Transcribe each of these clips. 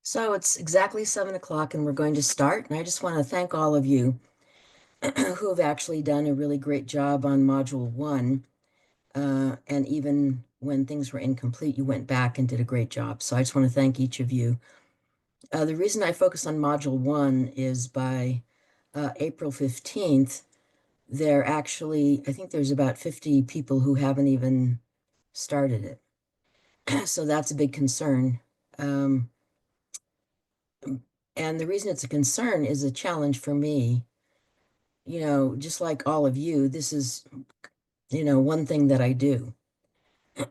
So it's exactly 7 o'clock and we're going to start. And I just want to thank all of you who have actually done a really great job on Module 1. And even when things were incomplete, you went back and did a great job. So I just want to thank each of you. The reason I focus on Module 1 is by April 15th, I think there's about 50 people who haven't even started it. So that's a big concern. Um, and the reason it's a concern is a challenge for me. Just like all of you, this is, one thing that I do.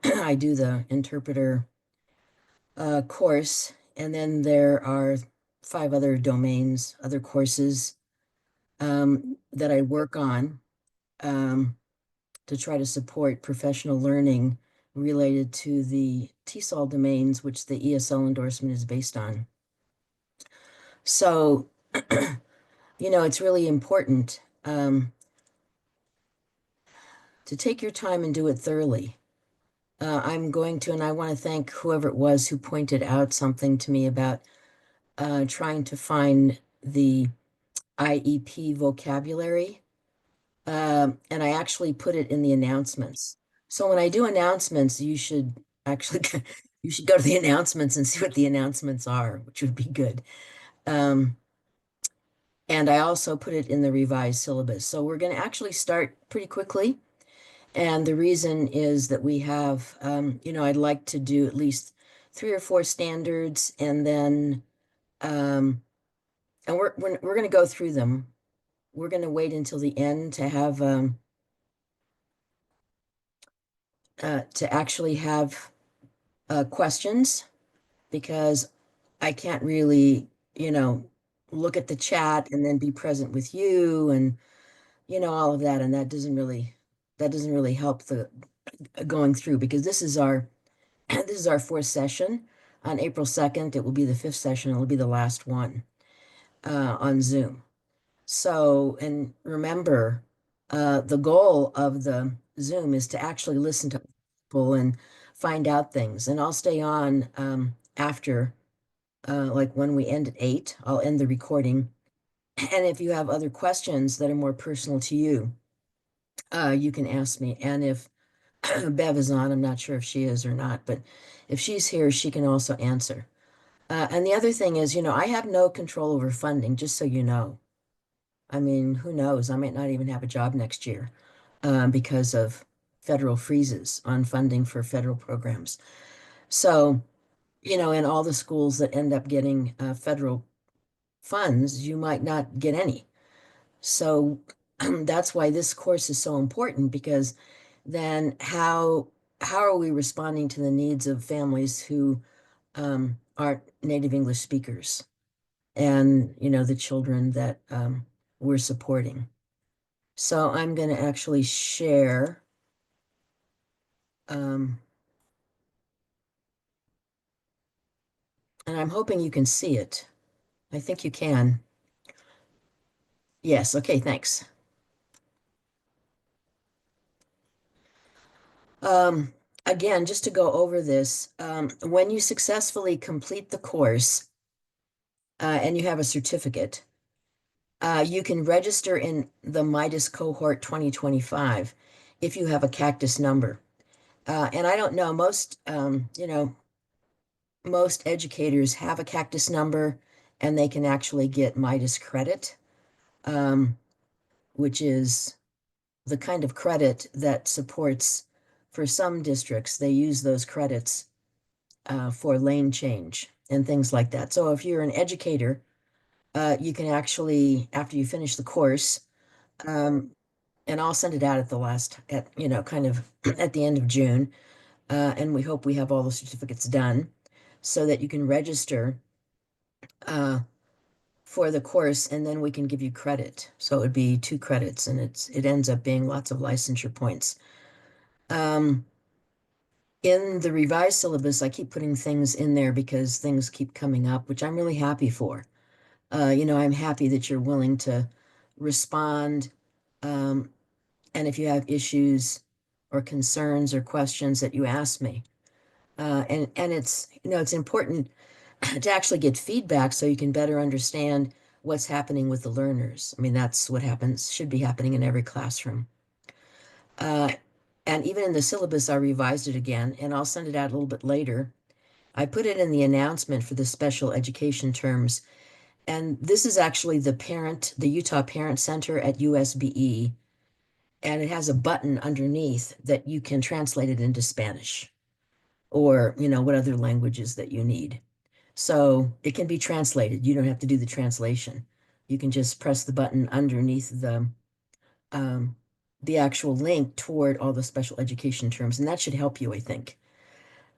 I do the interpreter course, and then there are 5 other domains, other courses that I work on um, to try to support professional learning related to the TESOL domains, which the ESL endorsement is based on. So, it's really important to take your time and do it thoroughly. I'm going to, and I want to thank whoever it was who pointed out something to me about trying to find the IEP vocabulary. And I actually put it in the announcements. So when I do announcements, you should actually you should go to the announcements and see what the announcements are, which would be good. Um, and I also put it in the revised syllabus. So we're going to actually start pretty quickly. And the reason is that we have, I'd like to do at least 3 or 4 standards, and then, and we're going to go through them. We're going to wait until the end to have, to actually have questions, because I can't really, look at the chat and then be present with you and, all of that. And that doesn't really help the going through, because this is our 4th session. On April 2nd, it will be the 5th session. It'll be the last one on Zoom. So, and remember, the goal of the Zoom is to actually listen to people and find out things. And I'll stay on after, like when we end at 8, I'll end the recording. And if you have other questions that are more personal to you, you can ask me. And if Bev is on, I'm not sure if she is or not, but if she's here, she can also answer. And the other thing is, I have no control over funding, just so you know. I mean, who knows? I might not even have a job next year because of federal freezes on funding for federal programs. So, in all the schools that end up getting federal funds, you might not get any. So that's why this course is so important, because then how are we responding to the needs of families who aren't native English speakers, and the children that we're supporting. So I'm going to actually share um, and I'm hoping you can see it. I think you can. Yes, okay, thanks. Again, just to go over this, when you successfully complete the course and you have a certificate, you can register in the Midas Cohort 2025 if you have a Cactus number. And I don't know, most educators have a Cactus number, and they can actually get Midas credit, um, which is the kind of credit that supports, for some districts, they use those credits for lane change and things like that. So if you're an educator, you can actually, after you finish the course, um, and I'll send it out kind of at the end of June. And we hope we have all the certificates done so that you can register uh, for the course, and then we can give you credit. So it would be 2 credits, and it ends up being lots of licensure points. In the revised syllabus, I keep putting things in there because things keep coming up, which I'm really happy for. I'm happy that you're willing to respond. Um, and if you have issues or concerns or questions, that you ask me. And it's, it's important. to actually get feedback so you can better understand what's happening with the learners. I mean, that's what happens, should be happening in every classroom. Uh, and even in the syllabus, I revised it again, and I'll send it out a little bit later. I put it in the announcement for the special education terms. And this is actually the Utah Parent Center at USBE. And it has a button underneath that you can translate it into Spanish or, what other languages that you need. So it can be translated. You don't have to do the translation. You can just press the button underneath um, the actual link toward all the special education terms, and that should help you, I think.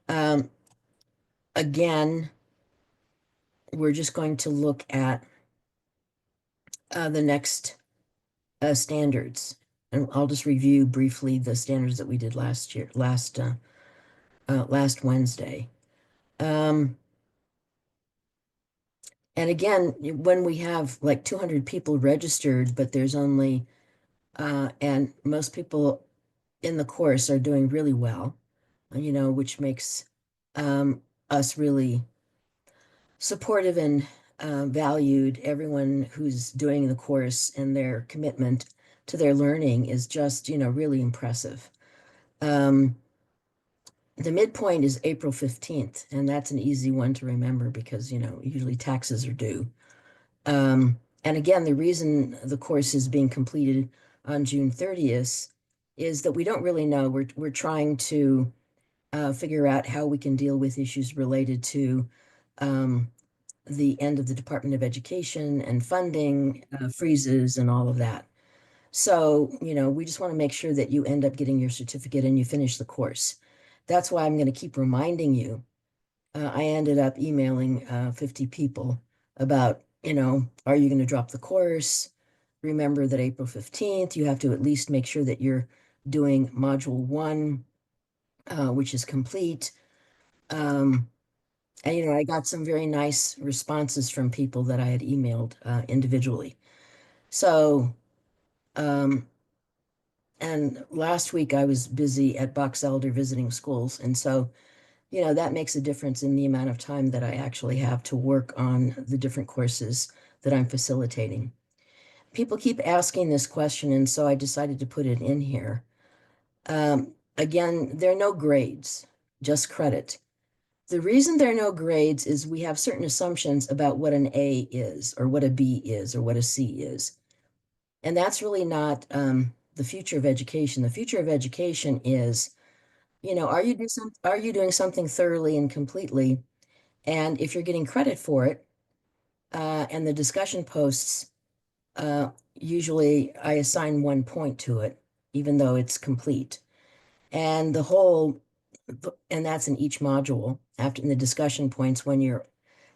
Um, again, we're just going to look at the next standards, and I'll just review briefly the standards that we did last Wednesday. And again, when we have like 200 people registered, but there's only and most people in the course are doing really well, which makes us really supportive and valued. Everyone who's doing the course and their commitment to their learning is just, really impressive. Um, the midpoint is April 15th, and that's an easy one to remember because, usually taxes are due. And again, the reason the course is being completed on June 30th is that we don't really know. We're trying to figure out how we can deal with issues related to um, the end of the Department of Education and funding freezes and all of that. So, we just want to make sure that you end up getting your certificate and you finish the course. That's why I'm going to keep reminding you. I ended up emailing 50 people about, are you going to drop the course? Remember that April 15th, you have to at least make sure that you're doing module one, which is complete. Um, and, I got some very nice responses from people that I had emailed individually. So, um, and last week I was busy at Box Elder visiting schools. And so, that makes a difference in the amount of time that I actually have to work on the different courses that I'm facilitating. People keep asking this question, and so I decided to put it in here. Again, there are no grades, just credit. The reason there are no grades is we have certain assumptions about what an A is, or what a B is, or what a C is. And that's really not the future of education. The future of education is, are you doing something thoroughly and completely? And if you're getting credit for it, and the discussion posts, usually I assign 1 point to it, even though it's complete. And and that's in each module after in the discussion points when you're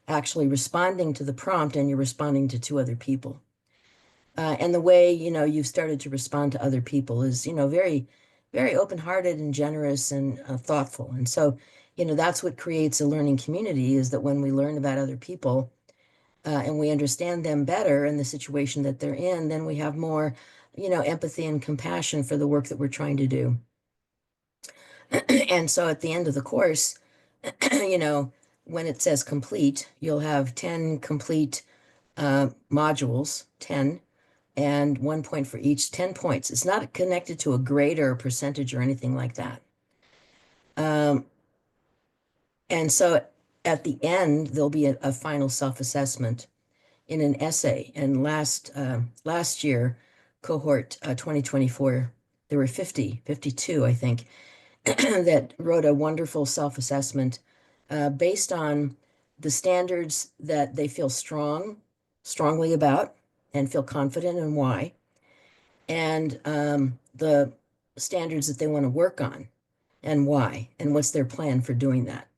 actually responding to the prompt and you're responding to two other people. And the way, you've started to respond to other people is, very, very open-hearted and generous and thoughtful. And so, that's what creates a learning community is that when we learn about other people and we understand them better in the situation that they're in, then we have more, empathy and compassion for the work that we're trying to do. And so at the end of the course, when it says complete, you'll have 10 complete modules, 10, and 1 point for each, 10 points. It's not connected to a grade or a percentage or anything like that. And so at the end, there'll be a final self-assessment in an essay. And last year, cohort 2024, there were 52, I think, that wrote a wonderful self-assessment based on the standards that they feel strongly about and feel confident in why, and the standards that they want to work on and why, and what's their plan for doing that.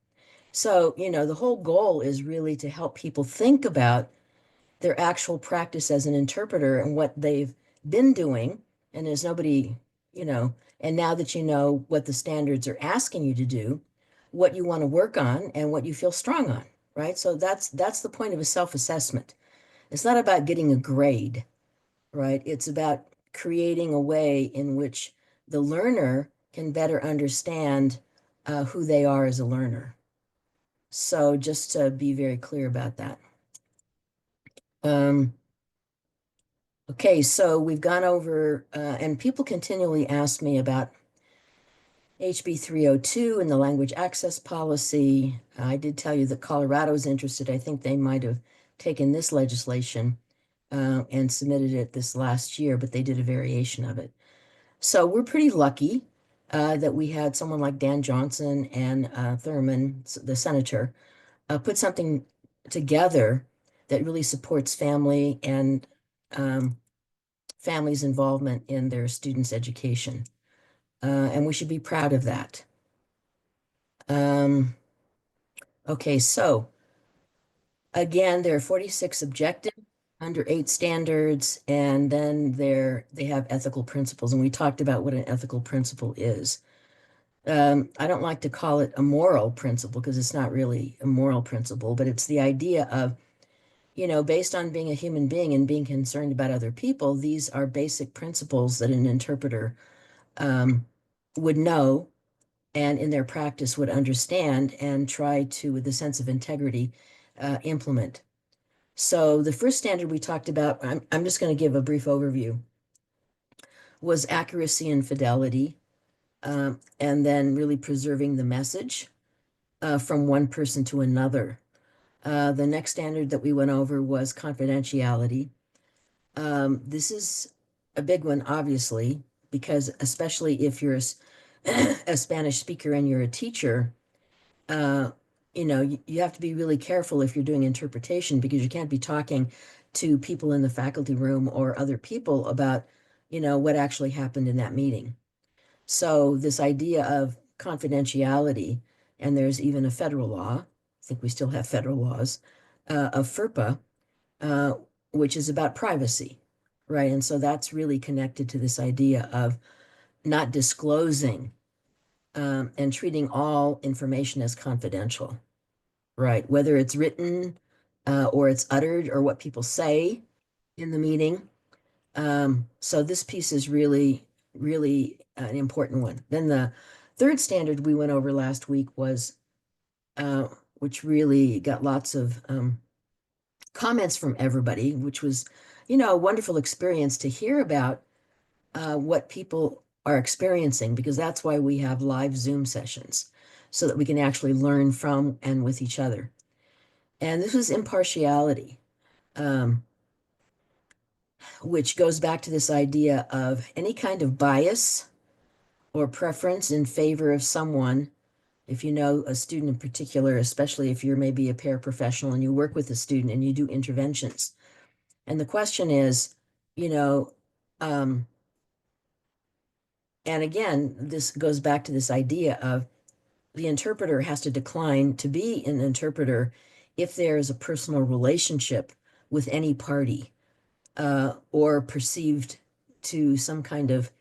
So, the whole goal is really to help people think about their actual practice as an interpreter and what they've been doing. And there's nobody, and now that you know what the standards are asking you to do, what you want to work on and what you feel strong on, right? So that's the point of a self-assessment. It's not about getting a grade, right? It's about creating a way in which the learner can better understand who they are as a learner. So just to be very clear about that. Um, okay, so we've gone over, and people continually ask me about HB 302 and the language access policy. I did tell you that Colorado is interested. I think they might have taken this legislation and submitted it this last year, but they did a variation of it. So we're pretty lucky that we had someone like Dan Johnson and Thurman, the senator, put something together that really supports family and um, families' involvement in their students' education. And we should be proud of that. Um, okay, so again, there are 46 objectives under 8 standards, and then they have ethical principles, and we talked about what an ethical principle is. I don't like to call it a moral principle because it's not really a moral principle, but it's the idea of, based on being a human being and being concerned about other people, these are basic principles that an interpreter um, would know and in their practice would understand and try to, with a sense of integrity, implement. So the first standard we talked about, I'm just going to give a brief overview, was accuracy and fidelity, and then really preserving the message from one person to another. The next standard that we went over was confidentiality. This is a big one, obviously, because especially if you're a Spanish speaker and you're a teacher, uh, you have to be really careful if you're doing interpretation because you can't be talking to people in the faculty room or other people about, what actually happened in that meeting. So this idea of confidentiality, and there's even a federal law, I think we still have federal laws, of FERPA, uh, which is about privacy, right? And so that's really connected to this idea of not disclosing and treating all information as confidential, right? Whether it's written or it's uttered or what people say in the meeting. So this piece is really, really an important one. Then the third standard we went over last week was, which really got lots of comments from everybody, which was, a wonderful experience to hear about what people are experiencing, because that's why we have live Zoom sessions, so that we can actually learn from and with each other. And this was impartiality, um, which goes back to this idea of any kind of bias or preference in favor of someone. If you know a student in particular, especially if you're maybe a paraprofessional and you work with a student and you do interventions. And the question is, you know, um, and again, this goes back to this idea of the interpreter has to decline to be an interpreter if there is a personal relationship with any party or perceived to some kind of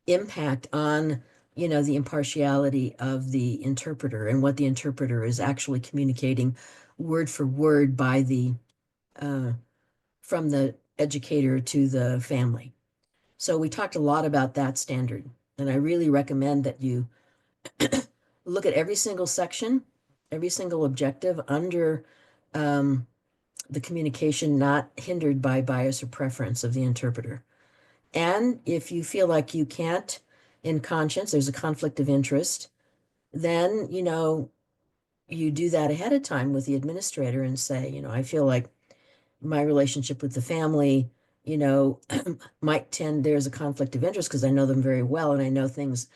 impact on, the impartiality of the interpreter and what the interpreter is actually communicating word for word by the from the educator to the family. So we talked a lot about that standard, and I really recommend that you look at every single section, every single objective under um, the communication not hindered by bias or preference of the interpreter. And if you feel like you can't, in conscience, there's a conflict of interest, then, you do that ahead of time with the administrator and say, I feel like my relationship with the family, you know, might tend, there's a conflict of interest because I know them very well and I know things,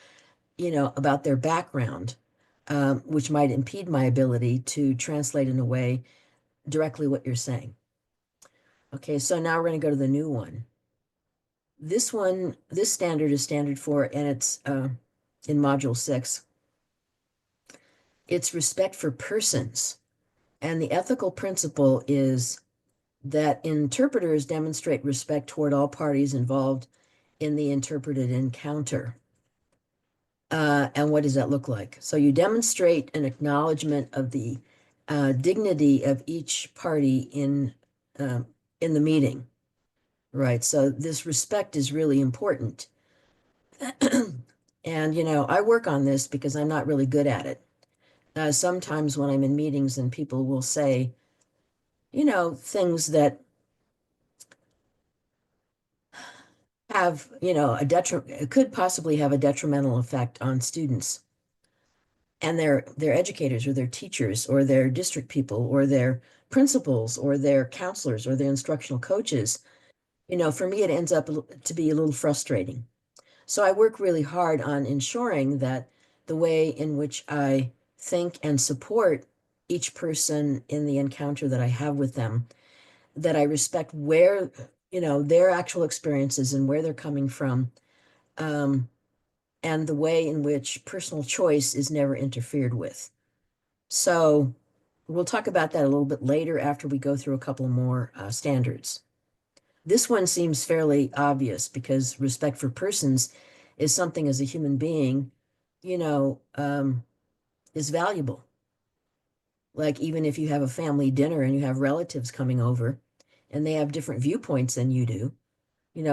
about their background, which might impede my ability to translate in a way directly what you're saying. Okay, so now we're going to go to the new one. This standard is standard 4, and it's in module 6. It's respect for persons. And the ethical principle is that interpreters demonstrate respect toward all parties involved in the interpreted encounter. And what does that look like? So you demonstrate an acknowledgement of the dignity of each party in the meeting, right? So this respect is really important. And, I work on this because I'm not really good at it. sometimes when I'm in meetings and people will say, things that have, it could possibly have a detrimental effect on students and their educators or their teachers or their district people or their principals or their counselors or their instructional coaches. For me, it ends up to be a little frustrating. So I work really hard on ensuring that the way in which I think and support each person in the encounter that I have with them, that I respect where, their actual experiences and where they're coming from, um, and the way in which personal choice is never interfered with. So we'll talk about that a little bit later after we go through a couple more standards. This one seems fairly obvious because respect for persons is something as a human being, you know, um, is valuable. Like even if you have a family dinner and you have relatives coming over and they have different viewpoints than you do,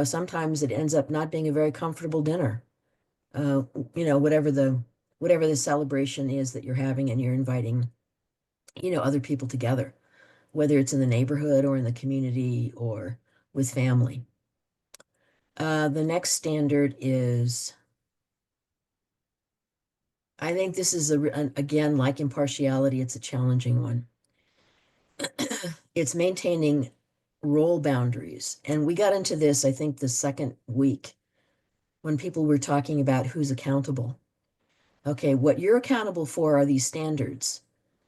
sometimes it ends up not being a very comfortable dinner. Uh, whatever the celebration is that you're having and you're inviting, other people together, whether it's in the neighborhood or in the community or with family. The next standard is, I think this is again, like impartiality, it's a challenging one. It's maintaining role boundaries. And we got into this, I think, the second week when people were talking about who's accountable. Okay, what you're accountable for are these standards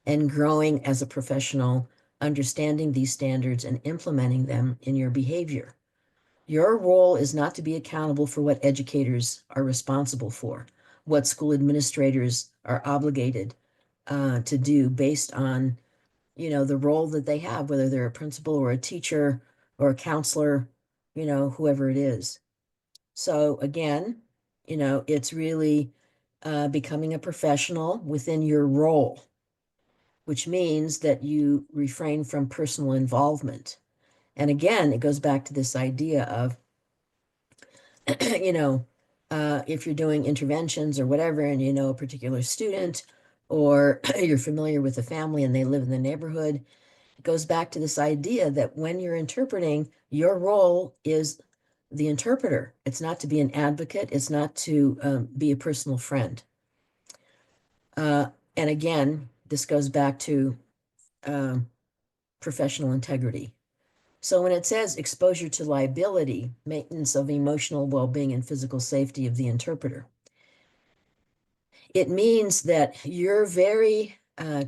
and growing as a professional, understanding these standards and implementing them in your behavior. Your role is not to be accountable for what educators are responsible for, what school administrators are obligated to do based on, the role that they have, whether they're a principal or a teacher or a counselor, whoever it is. So again, it's really becoming a professional within your role, which means that you refrain from personal involvement. And again, it goes back to this idea of you know, if you're doing interventions or whatever, and you know a particular student, or you're familiar with the family and they live in the neighborhood, it goes back to this idea that when you're interpreting, your role is the interpreter. It's not to be an advocate, it's not to be a personal friend. And again, this goes back to um, professional integrity. So when it says exposure to liability, maintenance of emotional well-being and physical safety of the interpreter, it means that you're very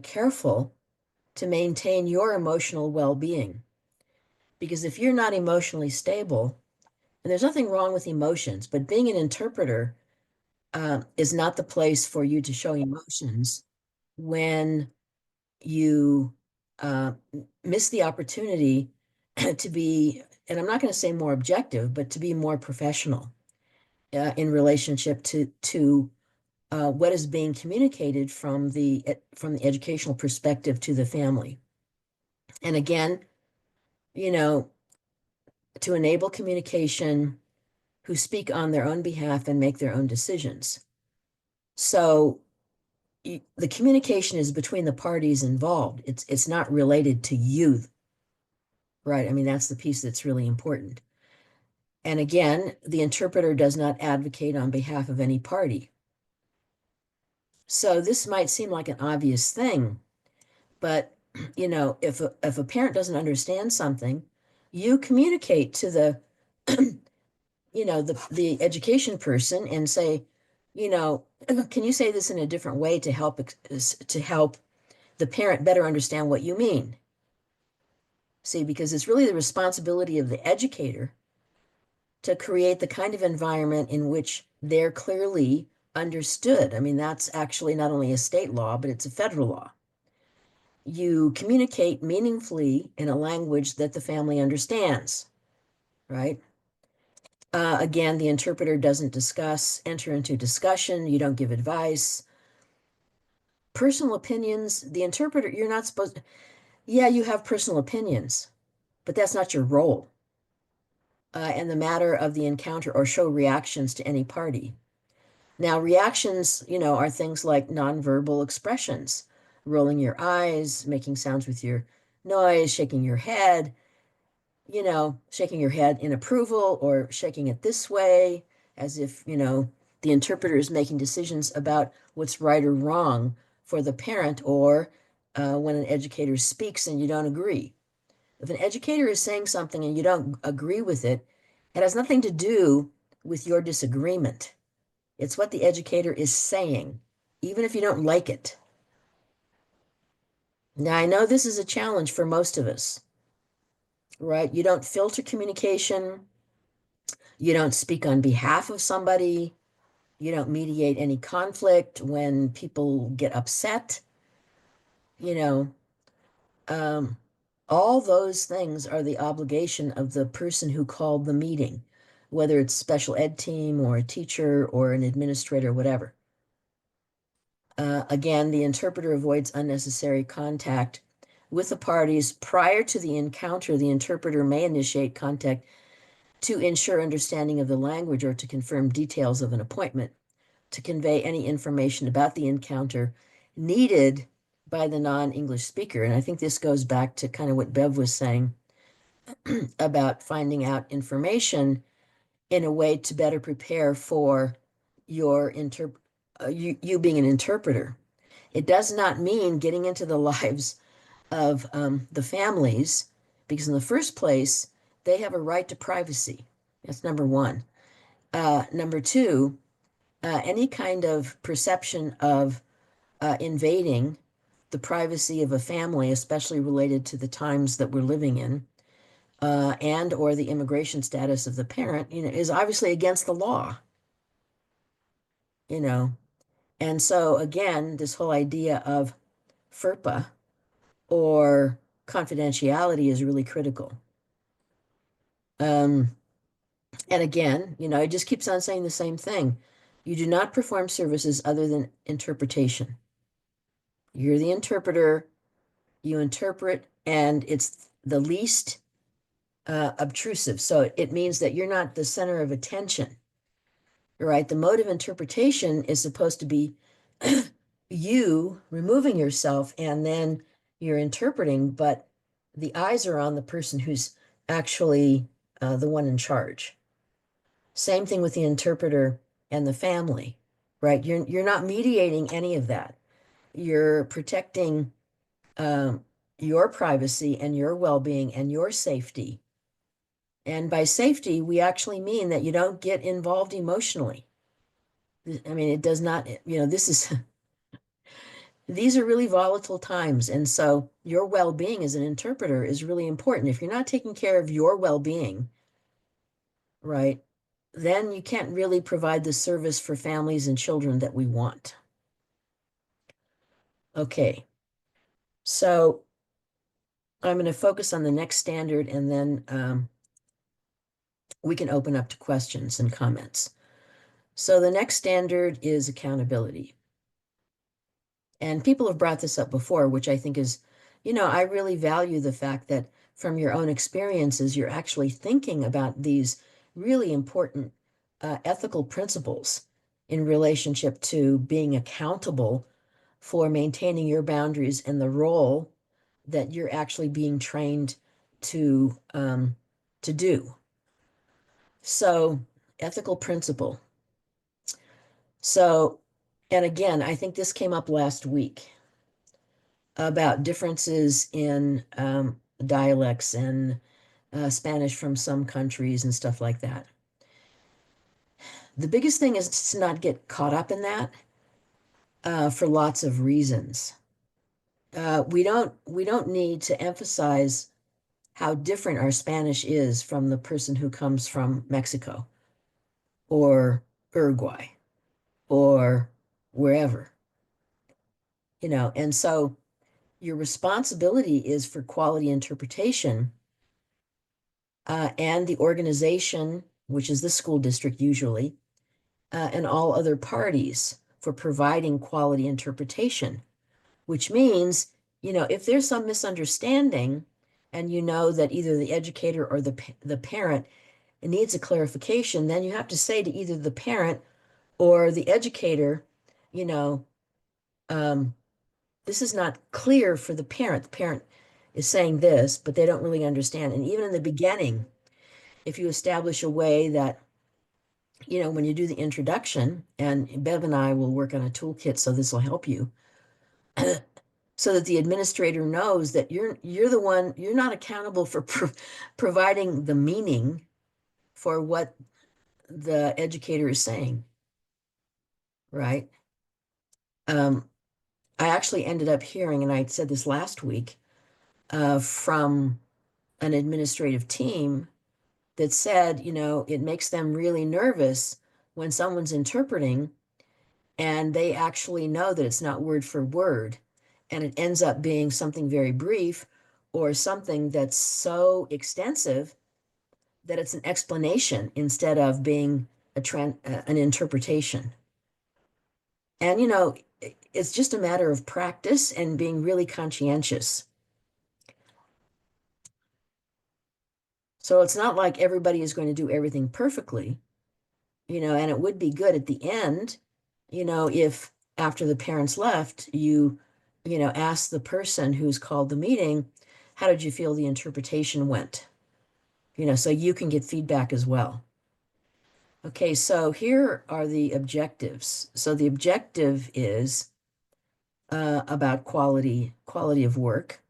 careful to maintain your emotional well-being. Because if you're not emotionally stable, and there's nothing wrong with emotions, but being an interpreter is not the place for you to show emotions when you uh, miss the opportunity to be, and I'm not going to say more objective, but to be more professional in relationship to what is being communicated from the educational perspective to the family. And again, you know, to enable communication, who speak on their own behalf and make their own decisions. So the communication is between the parties involved. It's not related to you, right? I mean, that's the piece that's really important. And again, the interpreter does not advocate on behalf of any party. So this might seem like an obvious thing, but if a parent doesn't understand something, you communicate to the the education person and say, can you say this in a different way to help the parent better understand what you mean? See, because it's really the responsibility of the educator to create the kind of environment in which they're clearly understood. I mean, that's actually not only a state law, but it's a federal law. You communicate meaningfully in a language that the family understands, right? Again, the interpreter doesn't enter into discussion. You don't give advice. Personal opinions, the interpreter, you're not supposed to, yeah, you have personal opinions, but that's not your role. In the matter of the encounter or show reactions to any party. Now, reactions, are things like nonverbal expressions. rolling your eyes, making sounds with your nose, shaking your head, shaking your head in approval or shaking it this way, as if, the interpreter is making decisions about what's right or wrong for the parent, or when an educator speaks and you don't agree. If an educator is saying something and you don't agree with it, it has nothing to do with your disagreement. It's what the educator is saying, even if you don't like it. Now, I know this is a challenge for most of us, right? You don't filter communication. You don't speak on behalf of somebody. You don't mediate any conflict when people get upset. You know, um, all those things are the obligation of the person who called the meeting, whether it's special ed team or a teacher or an administrator, whatever. Again, the interpreter avoids unnecessary contact with the parties prior to the encounter. The interpreter may initiate contact to ensure understanding of the language or to confirm details of an appointment, to convey any information about the encounter needed by the non-English speaker. And I think this goes back to kind of what Bev was saying about finding out information in a way to better prepare for you being an interpreter. It does not mean getting into the lives of the families, because in the first place, they have a right to privacy. That's number one. Number two, any kind of perception of invading the privacy of a family, especially related to the times that we're living in, and or the immigration status of the parent, is obviously against the law, you know. And so again, this whole idea of FERPA or confidentiality is really critical. Um, and again, it just keeps on saying the same thing. You do not perform services other than interpretation. You're the interpreter, you interpret, and it's the least obtrusive. So it means that you're not the center of attention, right? The mode of interpretation is supposed to be you removing yourself and then you're interpreting, but the eyes are on the person who's actually the one in charge. Same thing with the interpreter and the family, right? You're not mediating any of that. You're protecting um, your privacy and your well-being and your safety. And by safety, we actually mean that you don't get involved emotionally. I mean, it does not, this is, these are really volatile times. And so your well-being as an interpreter is really important. If you're not taking care of your well-being, right, then you can't really provide the service for families and children that we want. Okay, so I'm going to focus on the next standard and then we can open up to questions and comments. So the next standard is accountability. And people have brought this up before, which I think is, I really value the fact that from your own experiences, you're actually thinking about these really important ethical principles in relationship to being accountable for maintaining your boundaries and the role that you're actually being trained to do. So, ethical principle. So, and again, I think this came up last week about differences in dialects and Spanish from some countries and stuff like that. The biggest thing is to not get caught up in that for lots of reasons. We don't need to emphasize how different our Spanish is from the person who comes from Mexico or Uruguay or wherever, and so your responsibility is for quality interpretation, and the organization, which is the school district usually, and all other parties for providing quality interpretation, which means, if there's some misunderstanding and you know that either the educator or the parent needs a clarification, then you have to say to either the parent or the educator, you know, um, this is not clear for the parent. The parent is saying this, but they don't really understand. And even in the beginning, if you establish a way that, when you do the introduction, and Bev and I will work on a toolkit, so this will help you, so that the administrator knows that you're the one, you're not accountable for providing the meaning for what the educator is saying, right? Um, I actually ended up hearing, and I said this last week, from an administrative team that said, it makes them really nervous when someone's interpreting and they actually know that it's not word for word, and it ends up being something very brief or something that's so extensive that it's an explanation instead of being an interpretation. And it's just a matter of practice and being really conscientious. So it's not like everybody is going to do everything perfectly, and it would be good at the end, if after the parents left, ask the person who's called the meeting, how did you feel the interpretation went? So you can get feedback as well. Okay, so here are the objectives. So the objective is about quality of work,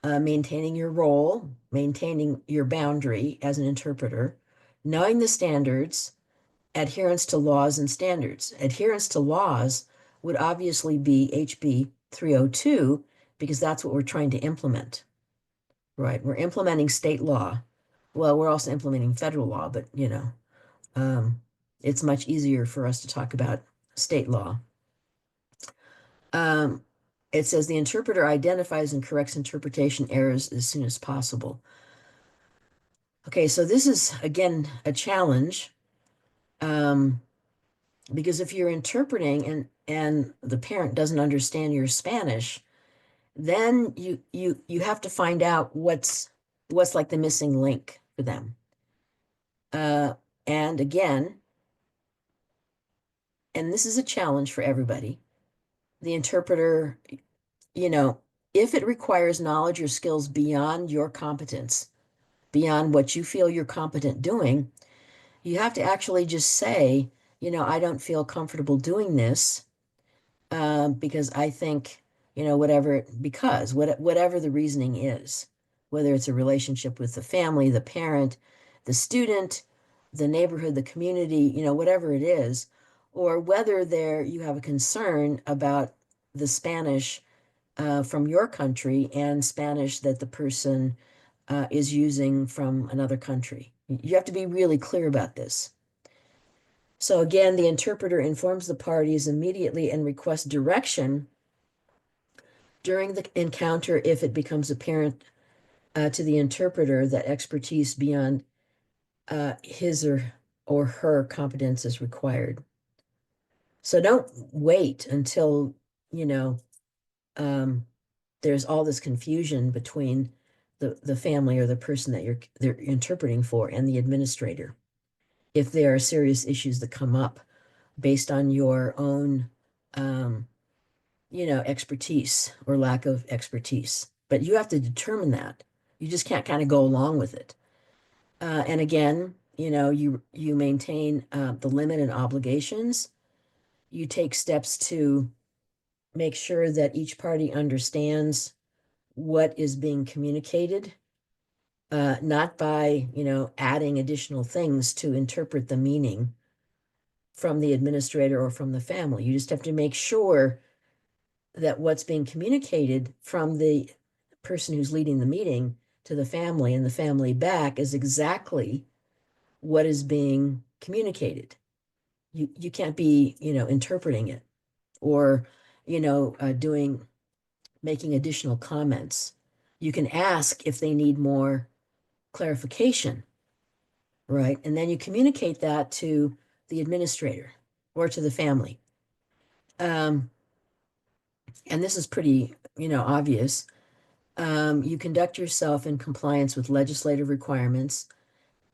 maintaining your role, maintaining your boundary as an interpreter, knowing the standards, adherence to laws and standards. Adherence to laws would obviously be HB 302 because that's what we're trying to implement, right? We're implementing state law. Well, we're also implementing federal law, but um, it's much easier for us to talk about state law. Um, it says the interpreter identifies and corrects interpretation errors as soon as possible. Okay, so this is again a challenge. Because if you're interpreting and the parent doesn't understand your Spanish, then you have to find out what's like the missing link for them. And again, and this is a challenge for everybody, the interpreter, if it requires knowledge or skills beyond your competence, beyond what you feel you're competent doing, you have to actually just say, I don't feel comfortable doing this. Because I think, whatever the reasoning is, whether it's a relationship with the family, the parent, the student, the neighborhood, the community, whatever it is, or whether you have a concern about the Spanish from your country and Spanish that the person is using from another country. You have to be really clear about this. So again, the interpreter informs the parties immediately and requests direction during the encounter if it becomes apparent to the interpreter that expertise beyond his or her competence is required. So don't wait until, there's all this confusion between the family or the person that they're interpreting for and the administrator. If there are serious issues that come up based on your own, expertise or lack of expertise. But you have to determine that. You just can't kind of go along with it. And again, you maintain the limit and obligations. You take steps to make sure that each party understands what is being communicated, not by, adding additional things to interpret the meaning from the administrator or from the family. You just have to make sure that what's being communicated from the person who's leading the meeting to the family and the family back is exactly what is being communicated. You can't be, interpreting it or, making additional comments. You can ask if they need more clarification, right? And then you communicate that to the administrator or to the family. And this is pretty, obvious. You conduct yourself in compliance with legislative requirements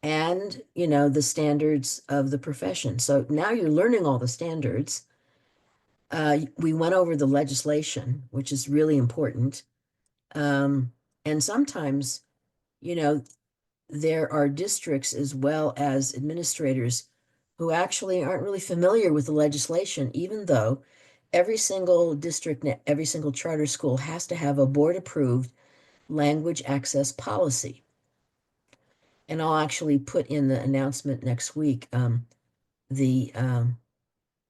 and, the standards of the profession. So now you're learning all the standards. We went over the legislation, which is really important. And sometimes, you know, there are districts as well as administrators who actually aren't really familiar with the legislation, even though every single district, every single charter school has to have a board-approved language access policy. And I'll actually put in the announcement next week, the um,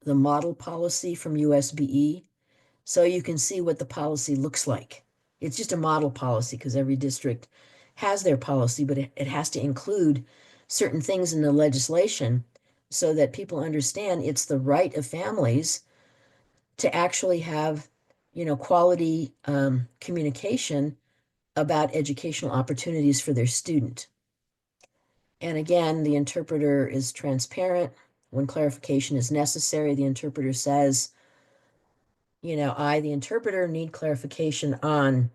the model policy from USBE, so you can see what the policy looks like. It's just a model policy because every district has their policy, but it has to include certain things in the legislation so that people understand it's the right of families to actually have, quality communication about educational opportunities for their student. And again, the interpreter is transparent. When clarification is necessary, the interpreter says, I, the interpreter, need clarification on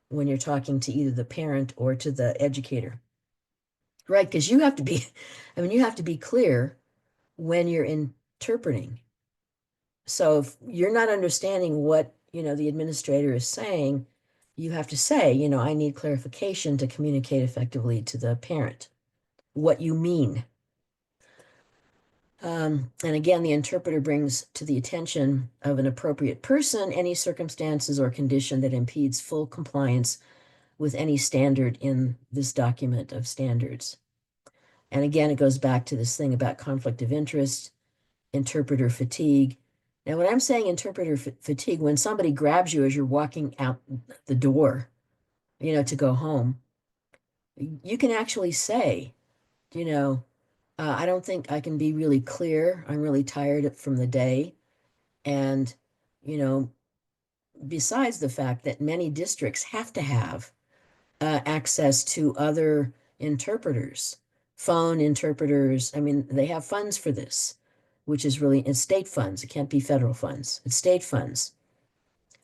when you're talking to either the parent or to the educator. Right? Because you have to be, I mean, you have to be clear when you're interpreting. So if you're not understanding what, the administrator is saying, you have to say, I need clarification to communicate effectively to the parent what you mean. And again, the interpreter brings to the attention of an appropriate person any circumstances or condition that impedes full compliance with any standard in this document of standards. And again, it goes back to this thing about conflict of interest, interpreter fatigue. Now, when I'm saying interpreter fatigue, when somebody grabs you as you're walking out the door, to go home, you can actually say, you know, I don't think I can be really clear. I'm really tired from the day. And, you know, besides the fact that many districts have to have access to other interpreters, phone interpreters. I mean, they have funds for this, which is really, it's state funds. It can't be federal funds. It's state funds.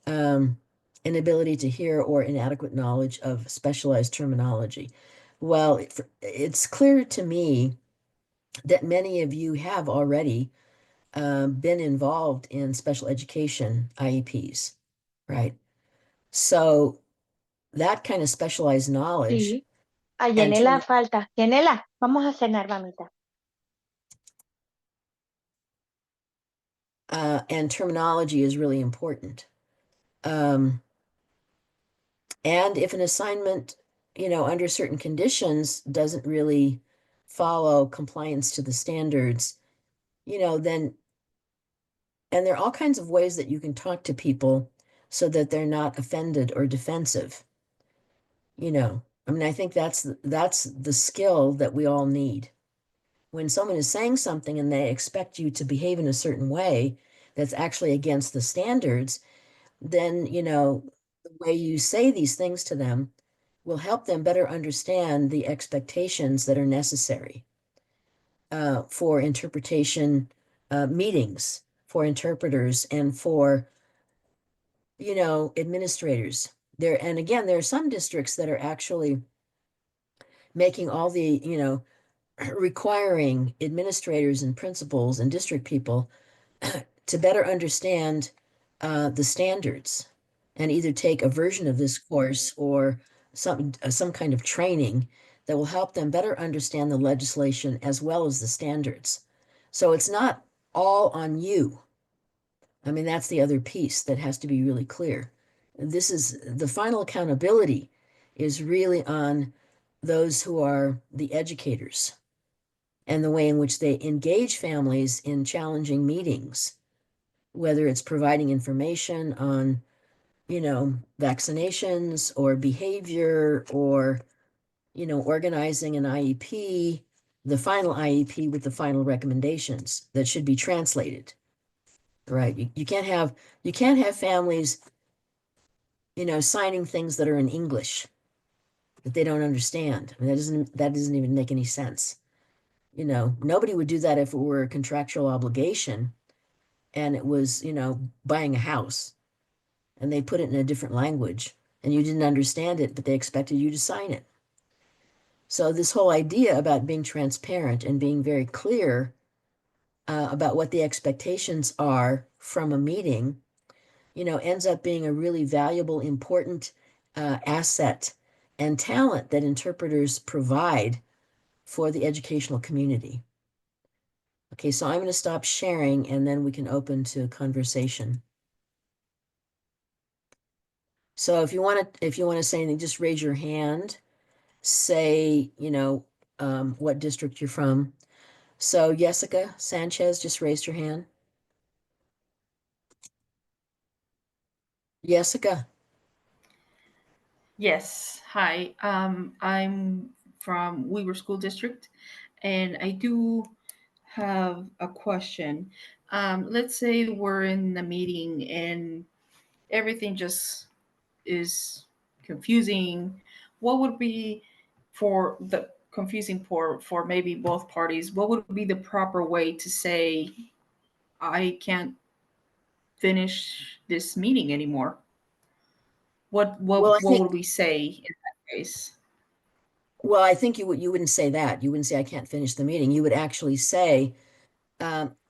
Um, Inability to hear or inadequate knowledge of specialized terminology. Well, it's clear to me that many of you have already been involved in special education IEPs, right? So that kind of specialized knowledge Sí. A and Yanela falta. Yanela, vamos a cenar, mamita. and terminology is really important. Um, and if an assignment, under certain conditions doesn't really follow compliance to the standards, then, and there are all kinds of ways that you can talk to people so that they're not offended or defensive. I mean, I think that's the skill that we all need. When someone is saying something and they expect you to behave in a certain way that's actually against the standards, then, the way you say these things to them will help them better understand the expectations that are necessary for interpretation meetings, for interpreters, and for, administrators. And again, there are some districts that are actually making all the, requiring administrators and principals and district people to better understand the standards and either take a version of this course or some kind of training that will help them better understand the legislation as well as the standards. So it's not all on you. I mean, that's the other piece that has to be really clear. This is the final accountability is really on those who are the educators and the way in which they engage families in challenging meetings, whether it's providing information on, vaccinations or behavior or, organizing an IEP, the final IEP with the final recommendations that should be translated. Right. You can't have families, signing things that are in English that they don't understand. I mean, that doesn't even make any sense. Nobody would do that if it were a contractual obligation and it was, buying a house and they put it in a different language and you didn't understand it, but they expected you to sign it. So this whole idea about being transparent and being very clear about what the expectations are from a meeting, ends up being a really valuable, important asset and talent that interpreters provide for the educational community. Okay, so I'm going to stop sharing and then we can open to conversation. So if you want to say anything, just raise your hand. Say, what district you're from. So Jessica Sanchez just raised her hand. Jessica. Yes, hi. I'm from Weaver School District, and I do have a question. Let's say we're in a meeting and everything just is confusing. What would be for the confusing for maybe both parties? What would be the proper way to say I can't finish this meeting anymore? What Well, what I what think would we say in that case? Well, I think you wouldn't say that. You wouldn't say I can't finish the meeting. You would actually say,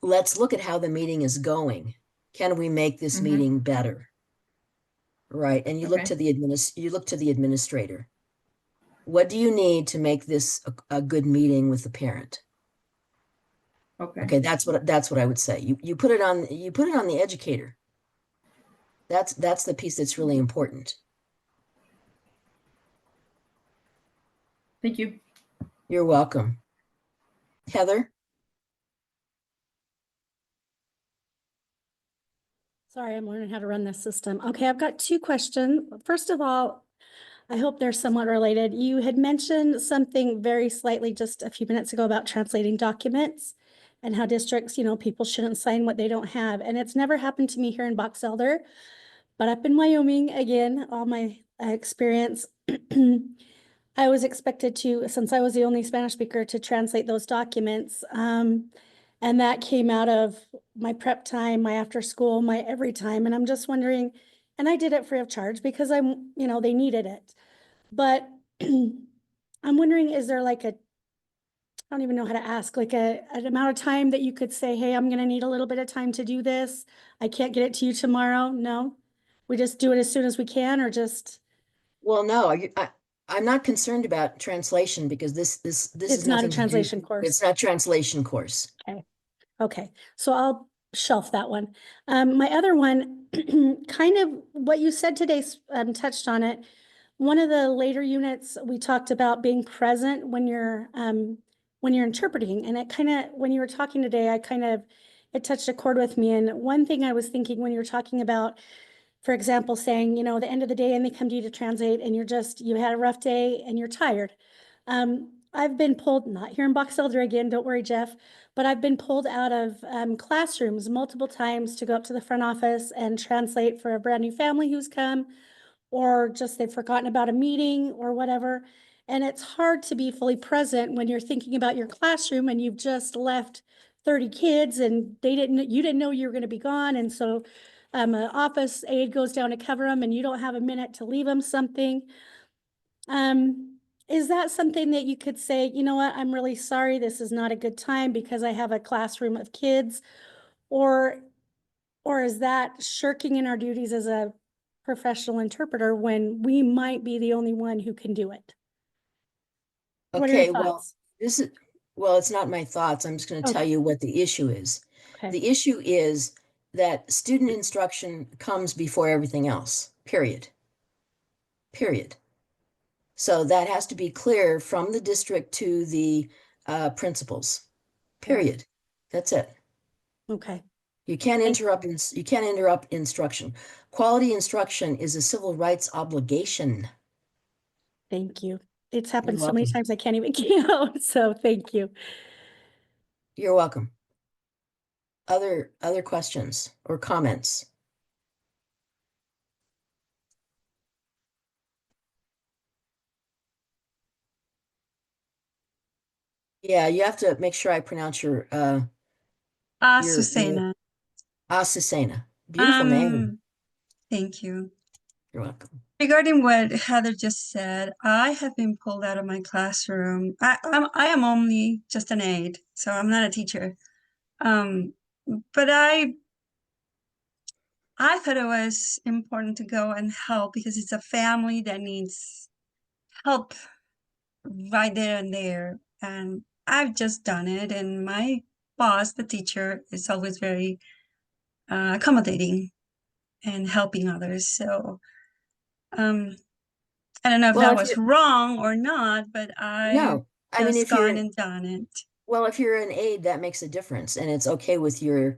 let's look at how the meeting is going. Can we make this Mm-hmm. meeting better? Right. And Okay. you look to the administrator. What do you need to make this a good meeting with the parent? Okay. Okay, that's what I would say. You put it on the educator. That's the piece that's really important. Thank you. You're welcome. Heather? Sorry, I'm learning how to run this system. Okay, I've got two questions. First of all, I hope they're somewhat related. You had mentioned something very slightly just a few minutes ago about translating documents and how districts, people shouldn't sign what they don't have. And it's never happened to me here in Box Elder, but up in Wyoming, again, all my experience, I was expected to, since I was the only Spanish speaker, to translate those documents. And that came out of my prep time, my after school, my every time. And I'm just wondering, and I did it free of charge because they needed it. But I'm wondering, is there like I don't even know how to ask, like an amount of time that you could say, hey, I'm gonna need a little bit of time to do this. I can't get it to you tomorrow. No, we just do it as soon as we can, or just, Well, no, I'm not concerned about translation because this it's is not a nothing to do. translation course. It's not translation course. Okay, so I'll shelf that one. My other one, kind of what you said today, touched on it. One of the later units, we talked about being present when you're interpreting, and it kind of, when you were talking today, it touched a chord with me. And one thing I was thinking when you were talking about, for example, saying, the end of the day and they come to you to translate and you had a rough day and you're tired. I've been pulled, not here in Box Elder again, don't worry, Jeff, but I've been pulled out of classrooms multiple times to go up to the front office and translate for a brand new family who's come, or just they've forgotten about a meeting or whatever. And it's hard to be fully present when you're thinking about your classroom and you've just left 30 kids and you didn't know you were going to be gone. And so an office aide goes down to cover them and you don't have a minute to leave them something. Is that something that you could say, you know what, I'm really sorry, this is not a good time because I have a classroom of kids? Or is that shirking in our duties as a professional interpreter when we might be the only one who can do it? What are your Okay, well, thoughts? it's not my thoughts. I'm just going to tell Okay, you what the issue is. okay, The issue is that student instruction comes before everything else, period. Period. So that has to be clear from the district to the principals, period. That's it. okay. You can't interrupt instruction. Quality instruction is a civil rights obligation. Thank you. It's You're happened so many welcome. times I can't even count, so thank you. You're welcome. Other questions or comments? Yeah, you have to make sure I pronounce your Susana. Azucena. Beautiful name. Thank you. You're welcome. Regarding what Heather just said, I have been pulled out of my classroom. I am only just an aide, so I'm not a teacher. But I thought it was important to go and help because it's a family that needs help right there and there. And I've just done it. And my boss, the teacher, is always very accommodating and helping others. So I don't know if Well, that if was you, wrong or not, but I've no, I mean, just if you're, gone and done it. well, if you're an aide, that makes a difference, and it's okay with your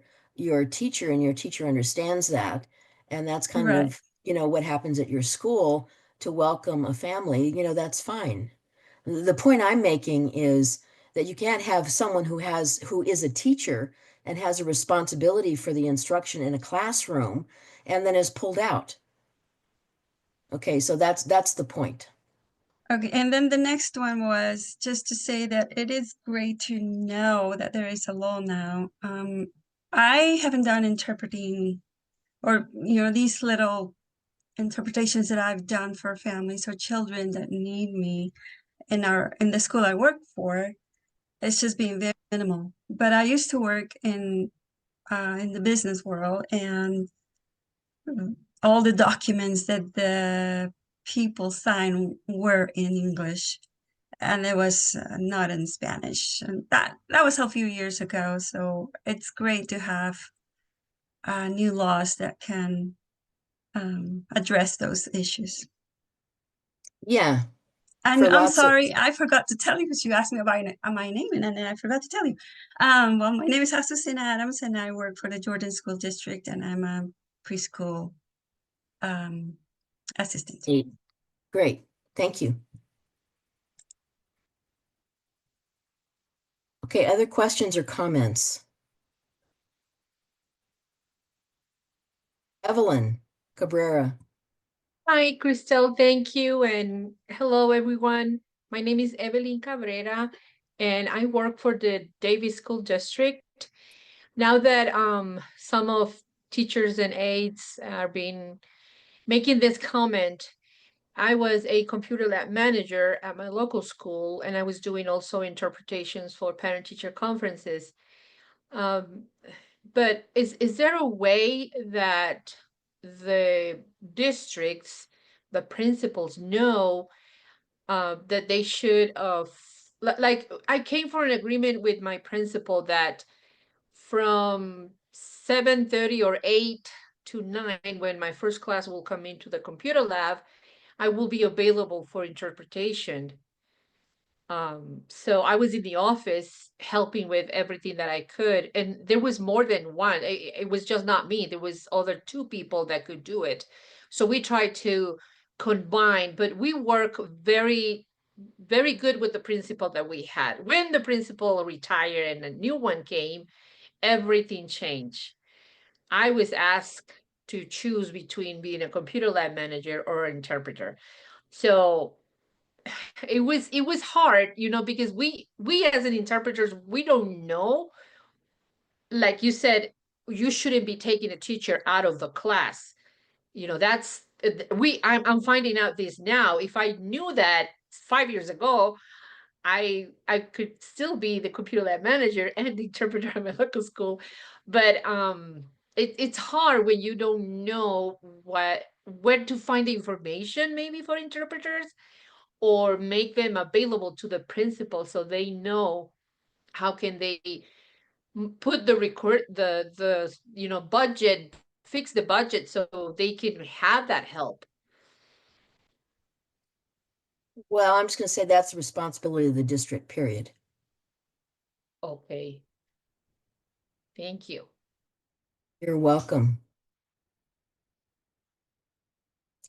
teacher, and your teacher understands that, and that's kind Right. of, what happens at your school to welcome a family, that's fine. The point I'm making is that you can't have someone who is a teacher and has a responsibility for the instruction in a classroom and then is pulled out. Okay, so that's the point. Okay, and then the next one was just to say that it is great to know that there is a law now. I haven't done interpreting or, these little interpretations that I've done for families or children that need me in the school I work for. It's just been very minimal. But I used to work in the business world, and all the documents that the people signed were in English, and it was not in Spanish. And that was a few years ago. So it's great to have new laws that can address those issues. Yeah, And for I'm lots of, sorry, I forgot to tell you because you asked me about my name, and then I forgot to tell you. Well, my name is Azucena Adams, and I work for the Jordan School District, and I'm a preschool assistant. great, thank you. Okay, other questions or comments? Evelyn Cabrera. Hi, Crystal. Thank you. And hello, everyone. My name is Evelyn Cabrera, and I work for the Davis School District. Now that some of teachers and aides are being making this comment, I was a computer lab manager at my local school, and I was doing also interpretations for parent-teacher conferences. Um, but is there a way that the districts, the principals know that they should like I came for an agreement with my principal that from 7:30 or 8 to 9, when my first class will come into the computer lab, I will be available for interpretation. So I was in the office helping with everything that I could, and there was more than one. It was just not me. There was other two people that could do it. So we tried to combine, but we work very, very good with the principal that we had. When the principal retired and a new one came, everything changed. I was asked to choose between being a computer lab manager or an interpreter. So it was hard, because we as an interpreters, we don't know. Like you said, you shouldn't be taking a teacher out of the class. That's I'm finding out this now. If I knew that 5 years ago, I could still be the computer lab manager and the interpreter at my local school. But it's hard when you don't know where to find the information, maybe for interpreters, or make them available to the principal so they know how can they put the record the budget, fix the budget so they can have that help. Well, I'm just going to say that's the responsibility of the district, period. Okay, thank you. You're welcome.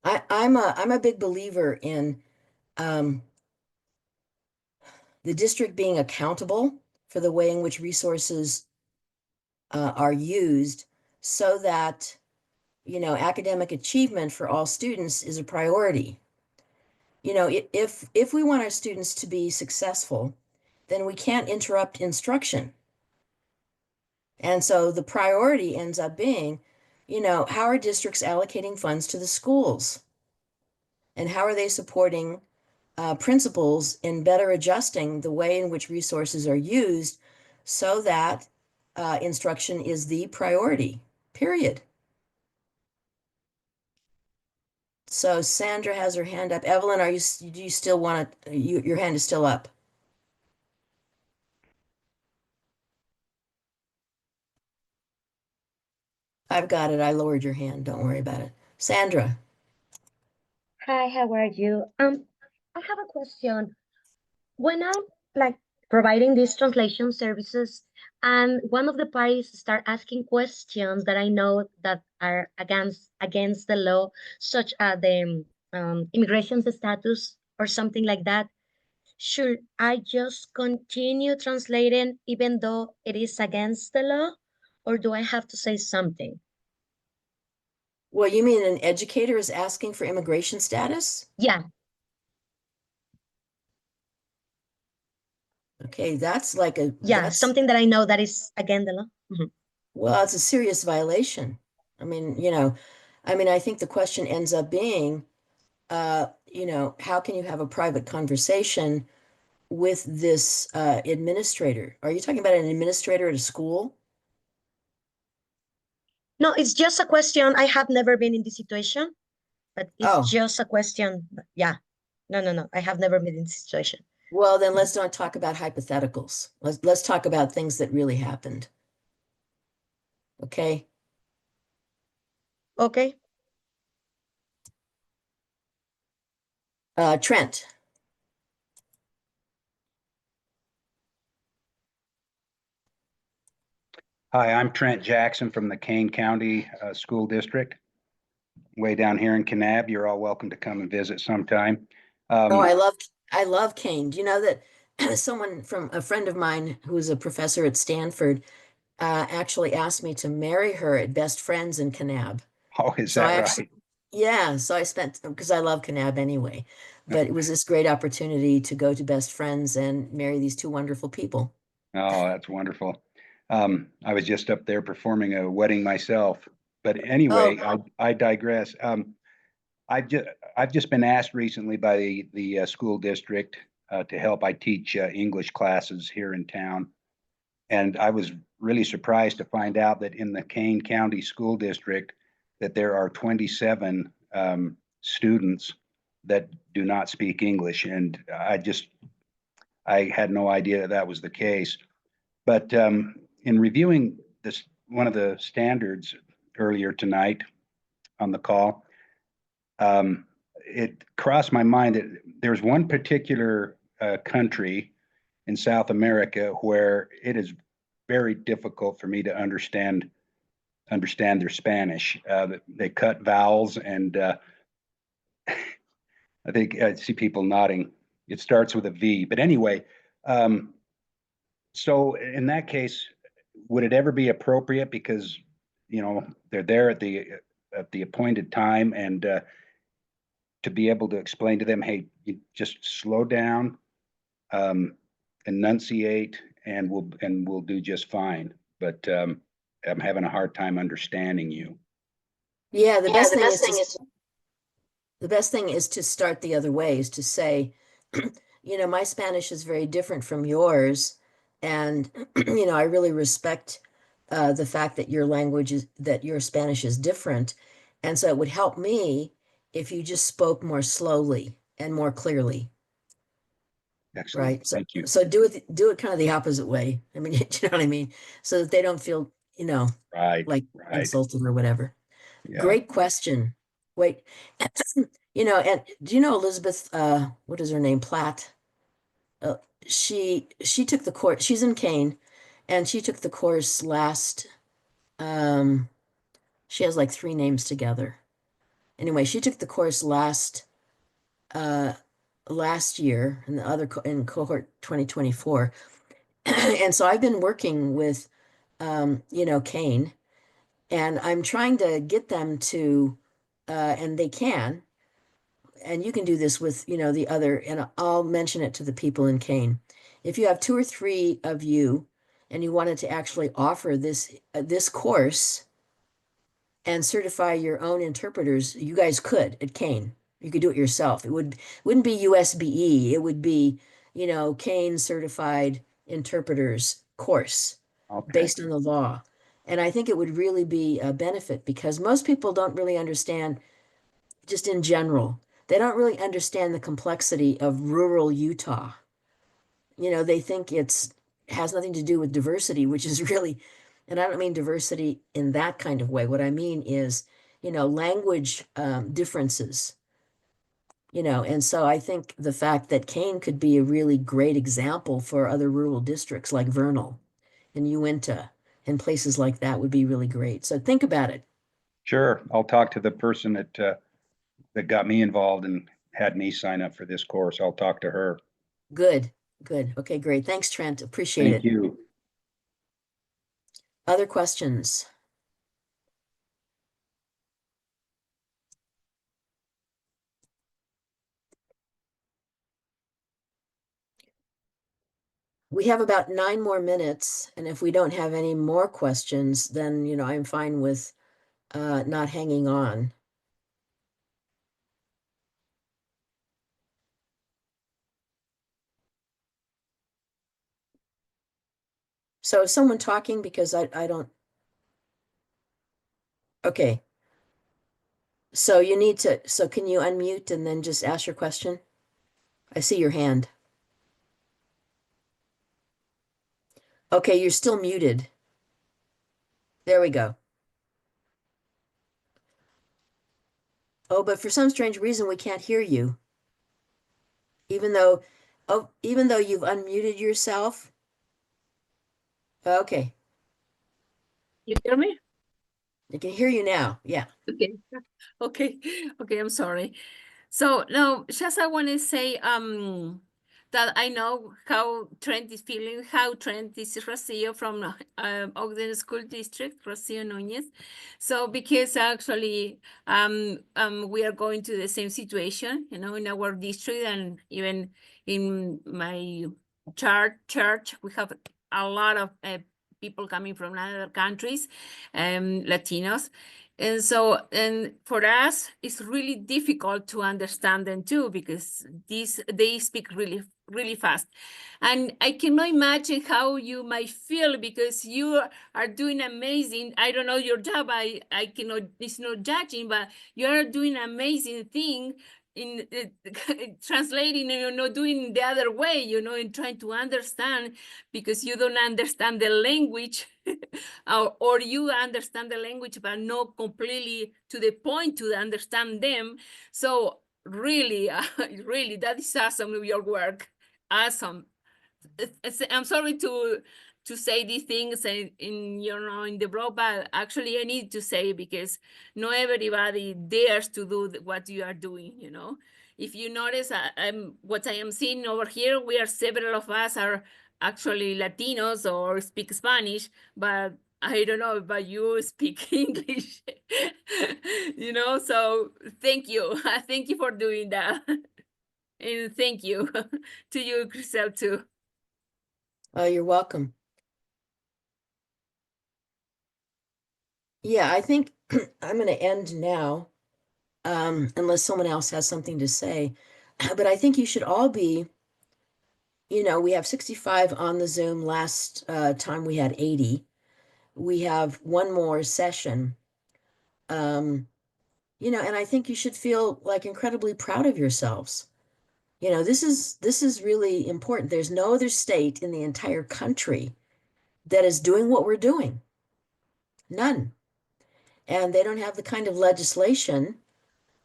I'm a big believer in the district being accountable for the way in which resources are used, so that academic achievement for all students is a priority. If we want our students to be successful, then we can't interrupt instruction. And so the priority ends up being, how are districts allocating funds to the schools? And how are they supporting principals in better adjusting the way in which resources are used, so that instruction is the priority, period. So Sandra has her hand up. Evelyn, do you still want to, your hand is still up? I've got it. I lowered your hand. Don't worry about it. Sandra. Hi, how are you? I have a question. When I'm like providing these translation services, and one of the parties start asking questions that I know that are against the law, such as the immigration status or something like that, should I just continue translating even though it is against the law, or do I have to say something? Well, you mean an educator is asking for immigration status? Yeah, Okay, that's like yeah, something that I know that is against the law. Mhm. well, it's a serious violation. I mean, I think the question ends up being, how can you have a private conversation with this administrator? Are you talking about an administrator at a school? No, it's just a question. I have never been in this situation, but it's Oh, just a question. Yeah. No. I have never been in this situation. well, then let's not talk about hypotheticals. Let's talk about things that really happened. Okay? Okay. Trent. Hi, I'm Trent Jackson from the Kane County School District, way down here in Kanab. You're all welcome to come and visit sometime. Oh, I love Kane. Do you know that a friend of mine who's a professor at Stanford actually asked me to marry her at Best Friends in Kanab. Oh, is So that I right? actually, yeah, so I spent, because I love Kanab anyway, but it was this great opportunity to go to Best Friends and marry these two wonderful people. Oh, that's wonderful. I was just up there performing a wedding myself, but anyway, I digress. I've just been asked recently by the school district to help. I teach English classes here in town, and I was really surprised to find out that in the Kane County School District that there are 27 students that do not speak English, and I had no idea that that was the case. But in reviewing this, one of the standards earlier tonight on the call, it crossed my mind that there's one particular country in South America where it is very difficult for me to understand their Spanish. They cut vowels, and I think I see people nodding. It starts with a V, but anyway. So in that case, would it ever be appropriate, because they're there at the appointed time, and to be able to explain to them, hey, you just slow down, enunciate, and we'll do just fine. But I'm having a hard time understanding you. Yeah, the best thing is to start the other way, is to say, my Spanish is very different from yours. And, I really respect the fact that your Spanish is different. And so it would help me if you just spoke more slowly and more clearly, Excellent. right? Thank you. So do it kind of the opposite way. I mean, you know what I mean? So that they don't feel, Right. like Right. insulted or whatever. Yeah. Great question. Wait, and do you know Elizabeth, what is her name? Platt? She took the course, she's in Kane, and she took the course um, she has like three names together. Anyway, she took the course uh, last year in in cohort 2024. And so I've been working with, Kane, and I'm trying to get them to, and they can, and you can do this with, the other, and I'll mention it to the people in Kane. If you have two or three of you and you wanted to actually offer this course and certify your own interpreters, you guys could at Kane. You could do it yourself. Wouldn't be USBE. It would be, Kane certified interpreters course. Okay. based on the law. And I think it would really be a benefit because most people don't really understand, just in general, they don't really understand the complexity of rural Utah. You know, they think it's has nothing to do with diversity, which is really, and I don't mean diversity in that kind of way. What I mean is, you know, language differences, you know, and so I think the fact that Kane could be a really great example for other rural districts like Vernal and Uinta and places like that would be really great. So think about it. Sure. I'll talk to the person that got me involved and had me sign up for this course. I'll talk to her. Good, good. Okay, great. Thanks, Trent. Appreciate Thank it. you. Other questions? We have about 9 more minutes, and if we don't have any more questions, then, you know, I'm fine with not hanging on. So is someone talking? Because I don't. Okay. So you need to, so can you unmute and then just ask your question? I see your hand. Okay, you're still muted. There we go. Oh, but for some strange reason, we can't hear you. Even though, oh, even though you've unmuted yourself. Okay, You hear me? I can hear you now. Yeah. Okay. Okay. Okay, I'm sorry. So no, just I want to say that I know how Trent is feeling, how Trent is Rocio from Ogden School District, Rocio Núñez. So because actually we are going to the same situation, you know, in our district and even in my church, we have a lot of people coming from other countries, Latinos. And so, and for us, it's really difficult to understand them too, because they speak really fast. And I cannot imagine how you might feel because you are doing amazing. I don't know your job. I cannot, it's not judging, but you are doing amazing thing in translating, you know, doing the other way, you know, and trying to understand because you don't understand the language or you understand the language, but not completely to the point to understand them. So really, really, that is awesome, your work. Awesome. I'm sorry to say these things in you know in the blog, but actually I need to say because not everybody dares to do what you are doing. You know, if you notice, what I am seeing over here, we are several of us are actually Latinos or speak Spanish, but I don't know, but you speak English. You know, so thank you, thank you for doing that, and thank you to you, Chriselle, too. You're welcome. Yeah, I think I'm going to end now, unless someone else has something to say. But I think you should all be, you know, we have 65 on the Zoom. Last time we had 80. We have one more session. You know, and I think you should feel like incredibly proud of yourselves. You know, this is really important. There's no other state in the entire country that is doing what we're doing. None. And they don't have the kind of legislation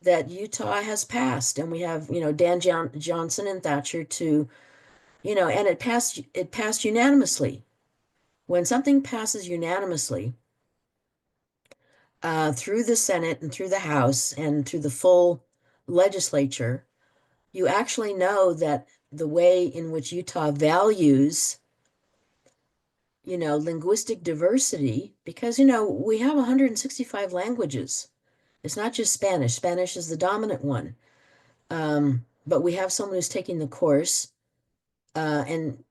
that Utah has passed. And we have, you know, Dan Johnson and Thatcher to, you know, and it passed unanimously. When something passes unanimously through the Senate and through the House and through the full legislature, you actually know that the way in which Utah values, you know, linguistic diversity, because, you know, we have 165 languages. It's not just Spanish. Spanish is the dominant one. But we have someone who's taking the course, and,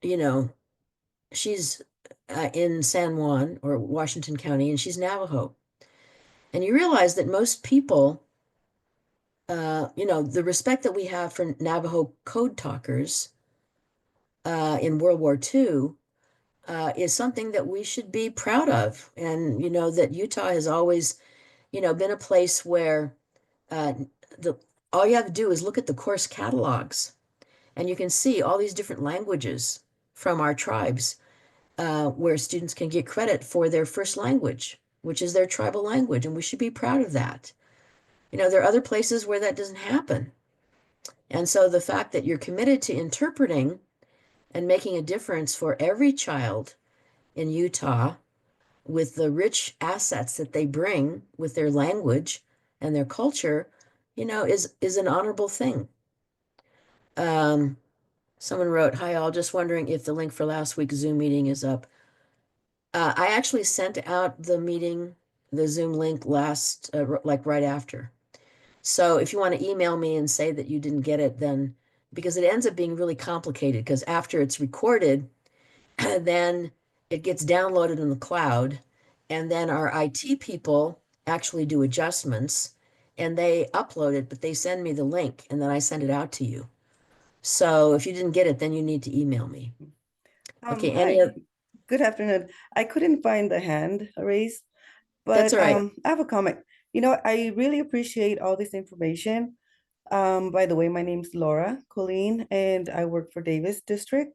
you know, she's in San Juan or Washington County, and she's Navajo. And you realize that most people, you know, the respect that we have for Navajo code talkers in World War II, is something that we should be proud of. And, that Utah has always, been a place where the all you have to do is look at the course catalogs, and you can see all these different languages from our tribes where students can get credit for their first language, which is their tribal language, and we should be proud of that. There are other places where that doesn't happen. And so the fact that you're committed to interpreting and making a difference for every child in Utah with the rich assets that they bring with their language and their culture, is an honorable thing. Someone wrote, "Hi, all, just wondering if the link for last week's Zoom meeting is up." I actually sent out the Zoom link last, like right after. So if you want to email me and say that you didn't get it, then, because it ends up being really complicated, because after it's recorded, then it gets downloaded in the cloud, and then our IT people actually do adjustments, and they upload it, but they send me the link, and then I send it out to you. So if you didn't get it, then you need to email me. Okay, any Hi. other? Good afternoon. I couldn't find the hand raised, That's but all right. I have a comment. I really appreciate all this information. By the way, my name's Laura Colleen, and I work for Davis District.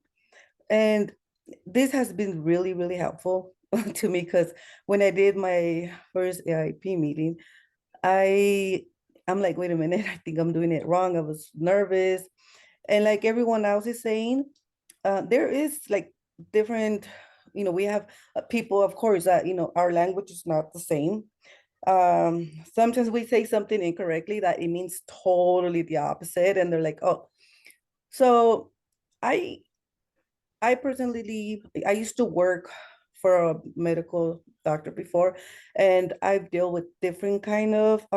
And this has been really, really helpful to me because when I did my first AIP meeting, I'm like, wait a minute, I think I'm doing it wrong. I was nervous. And like everyone else is saying, there is like different, we have people, of course, that, our language is not the same. Sometimes we say something incorrectly that it means totally the opposite. And they're like, oh, so I personally, I used to work for a medical doctor before, and I've dealt with different kind of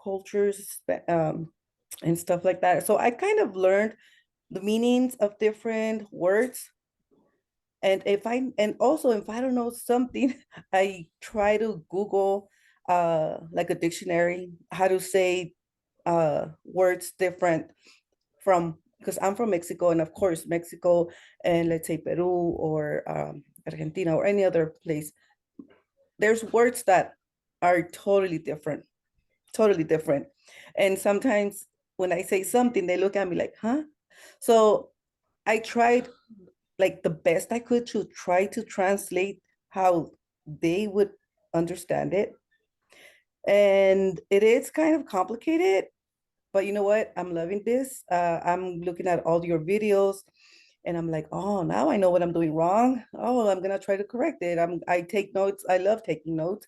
cultures and stuff like that. So I kind of learned the meanings of different words. And also if I don't know something, I try to Google like a dictionary, how to say words different from, because I'm from Mexico, and of course Mexico and let's say Peru or Argentina or any other place, there's words that are totally different, totally different. And sometimes when I say something, they look at me like, huh? So I tried like the best I could to try to translate how they would understand it. And it is kind of complicated, but you know what? I'm loving this. I'm looking at all your videos and I'm like, oh, now I know what I'm doing wrong. Oh, I'm gonna try to correct it. I take notes. I love taking notes.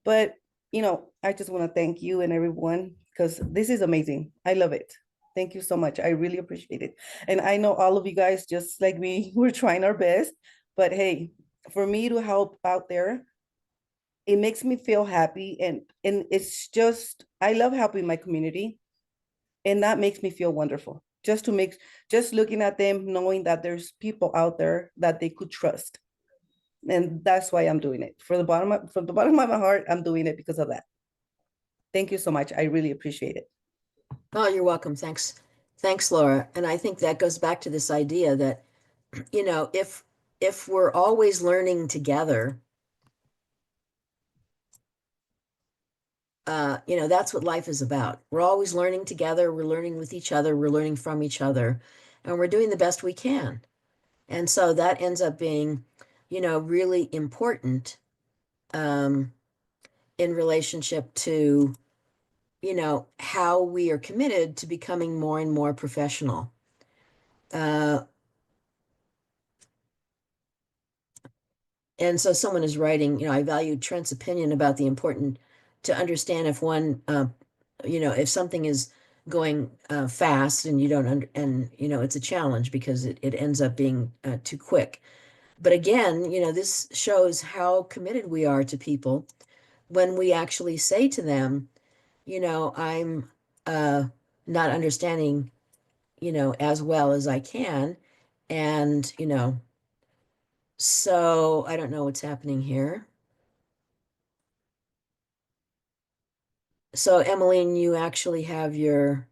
But I just want to thank you and everyone because this is amazing. I love it. Thank you so much. I really appreciate it. And I know all of you guys, just like me, we're trying our best. But hey, for me to help out there, it makes me feel happy. And it's just, I love helping my community. And that makes me feel wonderful. Just looking at them, knowing that there's people out there that they could trust. And that's why I'm doing it. From the bottom of my heart, I'm doing it because of that. Thank you so much. I really appreciate it. Oh, you're welcome. Thanks. Thanks, Laura. And I think that goes back to this idea that, if we're always learning together, that's what life is about. We're always learning together. We're learning with each other. We're learning from each other, and we're doing the best we can. And so that ends up being, really important in relationship to, how we are committed to becoming more and more professional. And so someone is writing, I value Trent's opinion about the important to understand if one, if something is going fast and you don't, it's a challenge because it ends up being too quick. But again, this shows how committed we are to people when we actually say to them, I'm not understanding, as well as I can. And, so I don't know what's happening here. So Emmeline, you actually have your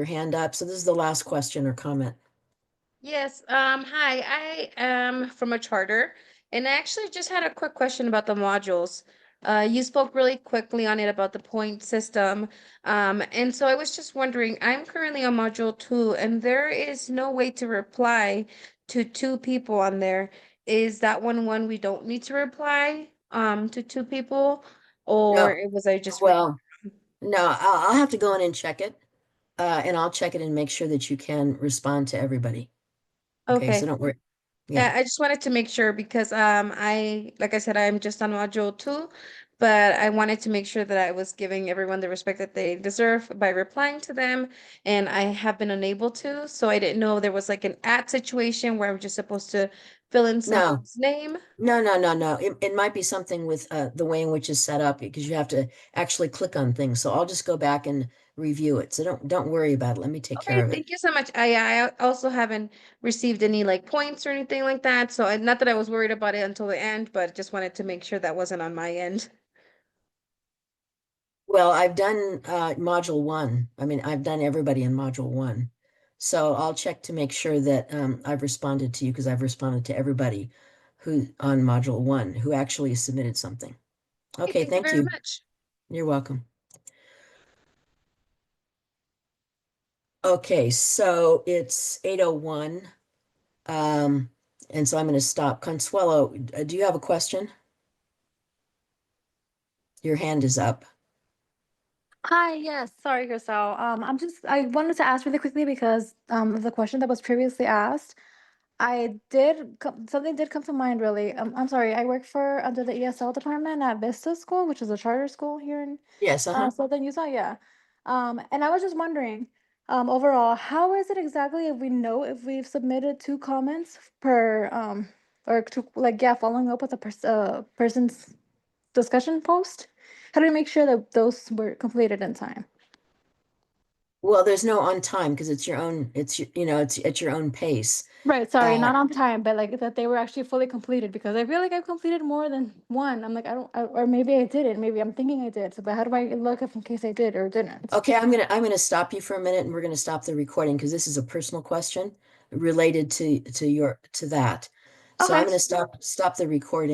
hand up. So this is the last question or comment. Yes, hi, I am from a charter, and I actually just had a quick question about the modules. You spoke really quickly on it about the point system. And so I was just wondering, I'm currently on module 2, and there is no way to reply to 2 people on there. Is that one we don't need to reply to 2 people? Or was I just reading? Well, no, I'll have to go in and check it. And I'll check it and make sure that you can respond to everybody. Okay, so Okay. don't worry. Yeah, Yeah, I just wanted to make sure because like I said, I'm just on module 2, but I wanted to make sure that I was giving everyone the respect that they deserve by replying to them, and I have been unable to, so I didn't know there was like an at situation where I'm just supposed to fill in no, someone's name. no. It might be something with the way in which it's set up because you have to actually click on things. So I'll just go back and review it. So don't worry about it. Let me take care Okay, of it. thank you so much. I also haven't received any like points or anything like that, so not that I was worried about it until the end, but just wanted to make sure that wasn't on my end. Well, I've done module 1. I mean, I've done everybody in module 1. So I'll check to make sure that I've responded to you because I've responded to everybody who on module 1 who actually submitted something. Okay, Thank you thank very you. much. You're welcome. Okay, so it's 8:01. And so I'm going to stop. Consuelo, do you have a question? Your hand is up. Hi, yes, sorry, Grisel. I wanted to ask really quickly because of the question that was previously asked. Something did come to mind really. I'm sorry, I work for under the ESL department at Vista School, which is a charter school here in Yes, Southern Utah, yeah. And I was just wondering, overall, how is it exactly if we know if we've submitted 2 comments per or to like yeah, following up with a person's discussion post? How do we make sure that those were completed in time? Well, there's no on time because it's your own, it's at your own pace. Right, sorry, Uh, not on time, but like that they were actually fully completed because I feel like I've completed more than one. I'm like, or maybe I didn't. Maybe I'm thinking I did. So, but how do I look if in case I did or didn't? Okay, I'm gonna stop you for a minute and we're gonna stop the recording because this is a personal question related to that. So I'm Okay. gonna stop the recording.